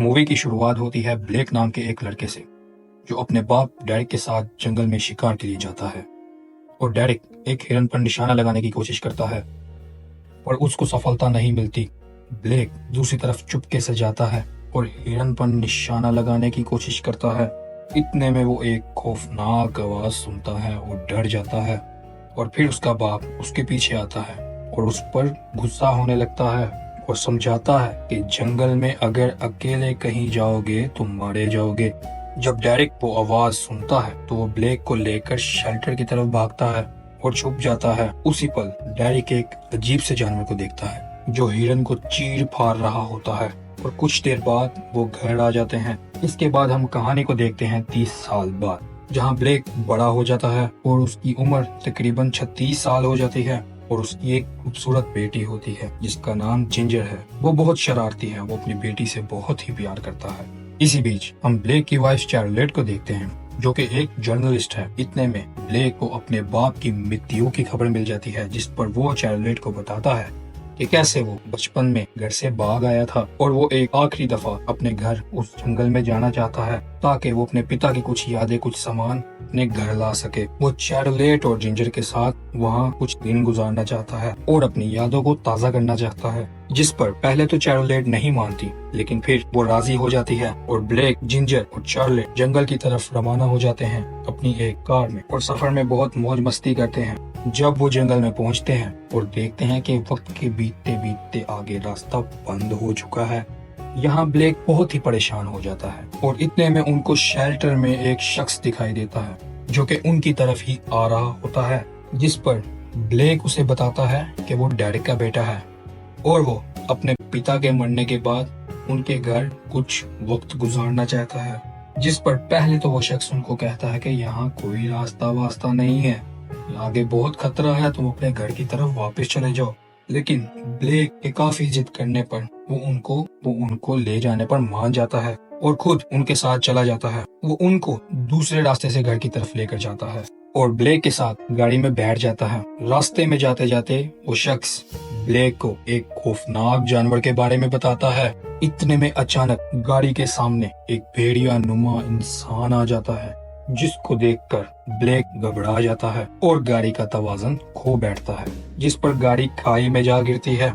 Movie کی شروعات ہوتی ہے بلیک نام کے ایک لڑکے سے جو اپنے باپ ڈیرک کے ساتھ جنگل میں شکار کے لیے جاتا ہے اور ڈیرک ایک ہرن پر نشانہ لگانے کی کوشش کرتا ہے اور اس کو سفلتا نہیں ملتی۔ بلیک دوسری طرف چپکے سے جاتا ہے اور ہرن پر نشانہ لگانے کی کوشش کرتا ہے۔ اتنے میں وہ ایک خوفناک آواز سنتا ہے اور ڈر جاتا ہے، اور پھر اس کا باپ اس کے پیچھے آتا ہے اور اس پر غصہ ہونے لگتا ہے اور سمجھاتا ہے کہ جنگل میں اگر اکیلے کہیں جاؤ گے تو مارے جاؤ گے۔ جب ڈیرک وہ آواز سنتا ہے تو وہ بلیک کو لے کر شیلٹر کی طرف بھاگتا ہے اور چھپ جاتا ہے۔ اسی پل ڈیرک ایک عجیب سے جانور کو دیکھتا ہے جو ہرن کو چیر پھاڑ رہا ہوتا ہے، اور کچھ دیر بعد وہ گھر آ جاتے ہیں۔ اس کے بعد ہم کہانی کو دیکھتے ہیں 30 سال بعد، جہاں بلیک بڑا ہو جاتا ہے اور اس کی عمر تقریباً 36 سال ہو جاتی ہے، اور اس کی ایک خوبصورت بیٹی ہوتی ہے جس کا نام جنجر ہے۔ وہ بہت شرارتی ہے، وہ اپنی بیٹی سے بہت ہی پیار کرتا ہے۔ اسی بیچ ہم بلیک کی وائف چارلوٹ کو دیکھتے ہیں جو کہ ایک جرنلسٹ ہے۔ اتنے میں بلیک کو اپنے باپ کی مৃত্যু کی خبر مل جاتی ہے، جس پر وہ چارلوٹ کو بتاتا ہے کہ کیسے وہ بچپن میں گھر سے بھاگ آیا تھا اور وہ ایک آخری دفعہ اپنے گھر اس جنگل میں جانا چاہتا ہے تاکہ وہ اپنے پتا کی کچھ یادیں، کچھ سامان اپنے گھر لا سکے۔ وہ چارلوٹ اور جنجر کے ساتھ وہاں کچھ دن گزارنا چاہتا ہے اور اپنی یادوں کو تازہ کرنا چاہتا ہے، جس پر پہلے تو چارلوٹ نہیں مانتی، لیکن پھر وہ راضی ہو جاتی ہے اور بلیک، جنجر اور چارلوٹ جنگل کی طرف روانہ ہو جاتے ہیں اپنی ایک کار میں، اور سفر میں بہت موج مستی کرتے ہیں۔ جب وہ جنگل میں پہنچتے ہیں اور دیکھتے ہیں کہ وقت کے بیتتے بیتتے آگے راستہ بند ہو چکا ہے، یہاں بلیک بہت ہی پریشان ہو جاتا ہے، اور اتنے میں ان کو شیلٹر میں ایک شخص دکھائی دیتا ہے جو کہ ان کی طرف ہی آ رہا ہوتا ہے، جس پر بلیک اسے بتاتا ہے کہ وہ ڈیرک کا بیٹا ہے اور وہ اپنے پتا کے مرنے کے بعد ان کے گھر کچھ وقت گزارنا چاہتا ہے۔ جس پر پہلے تو وہ شخص ان کو کہتا ہے کہ یہاں کوئی راستہ واسطہ نہیں ہے، آگے بہت خطرہ ہے، تم اپنے گھر کی طرف واپس چلے جاؤ۔ لیکن بلیک کے کافی ضد کرنے پر وہ ان کو لے جانے پر مان جاتا ہے اور خود ان کے ساتھ چلا جاتا ہے۔ وہ ان کو دوسرے راستے سے گھر کی طرف لے کر جاتا ہے اور بلیک کے ساتھ گاڑی میں بیٹھ جاتا ہے۔ راستے میں جاتے جاتے وہ شخص بلیک کو ایک خوفناک جانور کے بارے میں بتاتا ہے۔ اتنے میں اچانک گاڑی کے سامنے ایک بھیڑیا نما انسان آ جاتا ہے، جس کو دیکھ کر بلیک گھبرا جاتا ہے اور گاڑی کا توازن کھو بیٹھتا ہے، جس پر گاڑی کھائی میں جا گرتی ہے۔